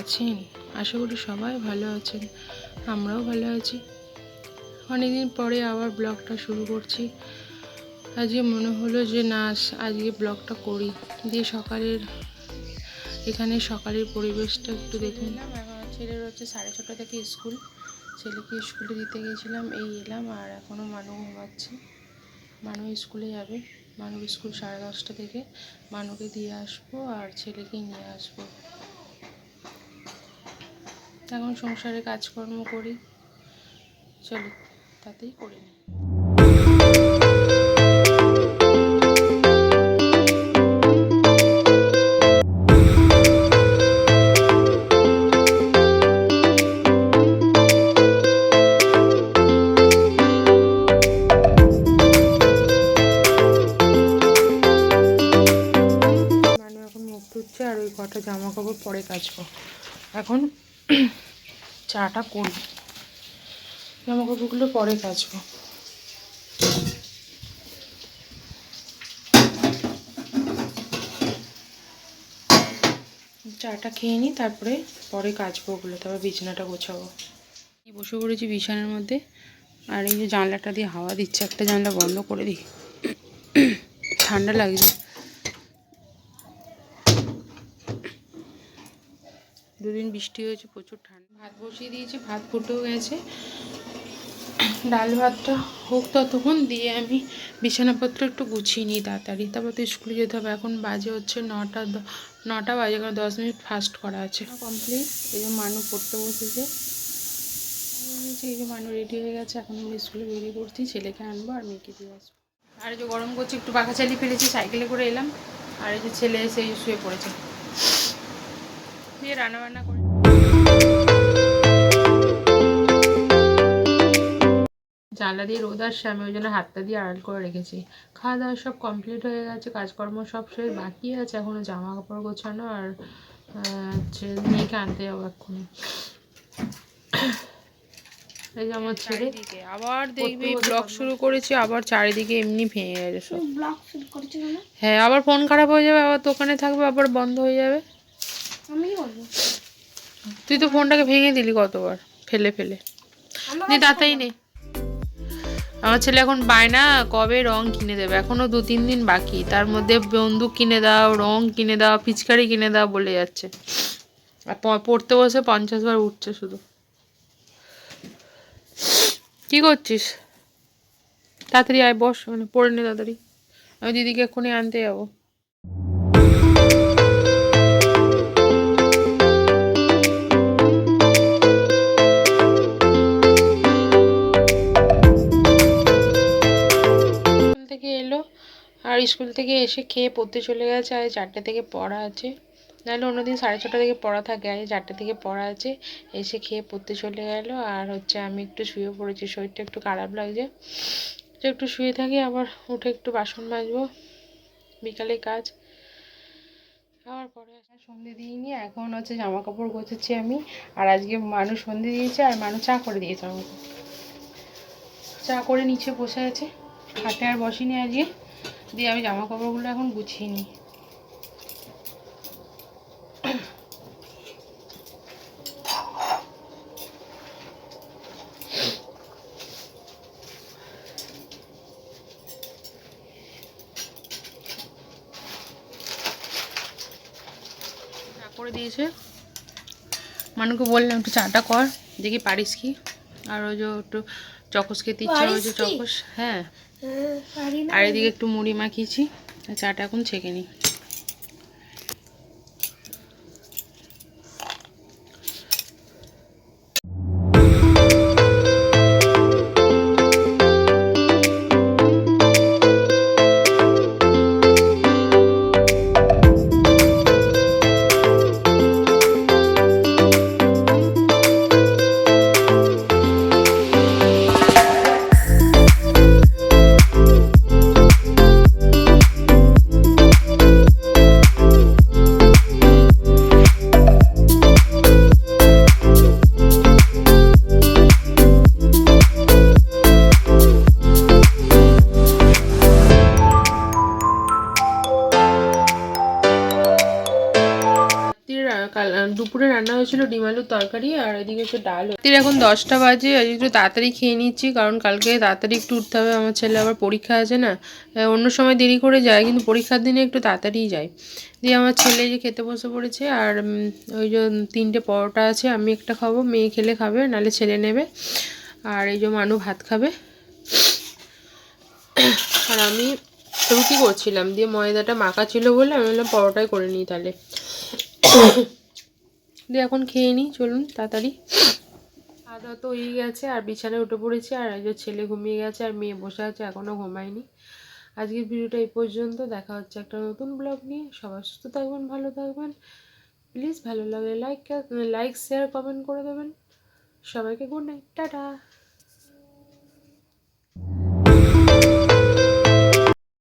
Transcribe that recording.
আছেন? আশা করি সবাই ভালো আছেন, আমরাও ভালো আছি। অনেকদিন পরে আবার ব্লগটা শুরু করছি। আজকে মনে হলো যে না, আজকে ব্লগটা করি। দিয়ে সকালের পরিবেশটা একটু দেখে নিলাম। এখন ছেলের হচ্ছে 6:30 থেকে স্কুল, ছেলেকে স্কুলে দিতে গেছিলাম, এই এলাম। আর এখনও মানু ঘুমাচ্ছে। মানু স্কুলে যাবে, মানুর স্কুল 10:30 থেকে। মানুকে দিয়ে আসবো আর ছেলেকে নিয়ে আসবো। এখন সংসারে কাজকর্ম করি, চলো তাতেই করে নিই। মানু এখন মুখ ধুচ্ছে আর ওই কটা জামা কাপড় পরে কাচবো। এখন চাটা করি, জামা কাপড়গুলো পরে কাচবো। চাটা খেয়ে নিই, তারপরে পরে কাচবো ওগুলো, তারপর বিছানাটা গোছাবো। বসে পড়েছি বিছানার মধ্যে, আর এই যে জানলাটা দিয়ে হাওয়া দিচ্ছে, একটা জানলা বন্ধ করে দিই, ঠান্ডা লাগছে। দুদিন বৃষ্টি হয়েছে, প্রচুর ঠান্ডা। ভাত বসিয়ে দিয়েছি, ভাত ফুটেও গেছে। ডাল ভাতটা হোক ততক্ষণ, দিয়ে আমি বিছানাপত্র একটু গুছিয়ে নিই তাড়াতাড়ি, তারপর তো স্কুলে যেতে হবে। এখন বাজে হচ্ছে 9টা বাজে, কারণ 10 মিনিট ফাস্ট করা আছে। কমপ্লিট। এই যে মানু পড়তে বসেছে, এই যে মানু রেডি হয়ে গেছে। এখন আমি স্কুলে বেরিয়ে পড়ছি, ছেলেকে আনবো আর মেয়েকে দিয়ে আসবো। আর এই যে গরম করছি, একটু পাখা চালিয়ে ফেলেছি, সাইকেলে করে এলাম। আর এই যে ছেলে এসে শুয়ে পড়েছে, দিয়ে রান্নাবান্না করে জানলা দিয়ে রোদ আসছে, আমি ওই জন্য হাতটা দিয়ে আড়াল করে রেখেছি। খাওয়া দাওয়া সব কমপ্লিট হয়ে গেছে, কাজকর্ম সব শেষ, বাকি আছে এখনও জামা কাপড় গোছানো আর মেয়েকে আনতে যাবো এক্ষুনি। এই যে আমার ছেলে আবার দেখবি ব্লগ শুরু করেছি, আবার চারিদিকে এমনি ভেঙে গেছে সব। হ্যাঁ, আবার ফোন খারাপ হয়ে যাবে, আবার দোকানে থাকবে, আবার বন্ধ হয়ে যাবে। তুই তো ফোনটাকে ভেঙে দিলি কতবার, ফেলে ফেলে। দাতাই নেই। আমার ছেলে এখন বায়না কবে রং কিনে দেবে, এখনো 2-3 দিন বাকি, তার মধ্যে বন্দুক কিনে দাও, রং কিনে দাও, পিচকারি কিনে দাও বলে যাচ্ছে। আর পড়তে বসে 50 বার উঠছে শুধু। কি করছিস? তাড়াতাড়ি আয়, বস, মানে পড়ে নে তাড়াতাড়ি, আমি দিদিকে এক্ষুনি আনতে যাবো। থেকে এলো, আর স্কুল থেকে এসে খেয়ে পড়তে চলে গেছে। আর 4টে থেকে পড়া আছে, নাহলে অন্যদিন 6:30 থেকে পড়া থাকে, আর 4টে থেকে পড়া আছে। এসে খেয়ে পড়তে চলে গেল। আর হচ্ছে আমি একটু শুয়ে পড়েছি, শরীরটা একটু খারাপ লাগছে, তো একটু শুয়ে থাকি, আবার উঠে একটু বাসন মাজবো, বিকালে কাজ। আবার পরে সন্ধে দিইনি, এখন হচ্ছে জামা কাপড় গোছাচ্ছি আমি। আর আজকে মানু সন্ধে দিয়েছে, আর মানু চা করে দিয়েছে আমাকে। চা করে নিচে বসে আছে, হাতে আর বসিনি আজকে। দিয়ে আমি জামা কাপড়গুলো এখন গুছিয়ে নিই। করে দিয়েছে, মানুকে বললাম একটু চাটা কর, দেখি পারিস কি। আর ওই যে একটু চকস খেতে ইচ্ছা হয়েছে, চকস। হ্যাঁ, আর এদিকে একটু মুড়ি মাখিয়েছি, চাটা এখন ছেঁকে নিই। কাল দুপুরে রান্না হয়েছিল ডিম আলুর তরকারি, আর এদিকে হচ্ছে ডাল। এখন 10টা বাজে, আজ একটু তাড়াতাড়ি খেয়ে নিচ্ছি, কারণ কালকে তাড়াতাড়ি একটু উঠতে হবে, আমার ছেলে আবার পরীক্ষা আছে না। অন্য সময় দেরি করে যায়, কিন্তু পরীক্ষার দিনে একটু তাড়াতাড়িই যায়। দিয়ে আমার ছেলে যে খেতে বসে পড়েছে, আর ওই যে 3টে পরোটা আছে, আমি একটা খাবো, মেয়ে খেলে খাবে, নাহলে ছেলে নেবে। আর এই যে মানু ভাত খাবে, আর আমি রুটি করছিলাম, দিয়ে ময়দাটা মাখা ছিল বলে আমি বললাম পরোটাই করে নিই তাহলে। দিয়ে এখন খেয়ে নিই, চলুন তাড়াতাড়ি। খাওয়া দাওয়া তো হয়ে গেছে, আর বিছানায় উঠে পড়েছি, আর এই যে ছেলে ঘুমিয়ে গেছে, আর মেয়ে বসে আছে, এখনও ঘুমায়নি। আজকের ভিডিওটা এই পর্যন্ত, দেখা হচ্ছে একটা নতুন ব্লগ নিয়ে। সবাই সুস্থ থাকবেন, ভালো থাকবেন, প্লিজ ভালো লাগলে লাইক শেয়ার কমেন্ট করে দেবেন। সবাইকে গুড নাইট, টাটা।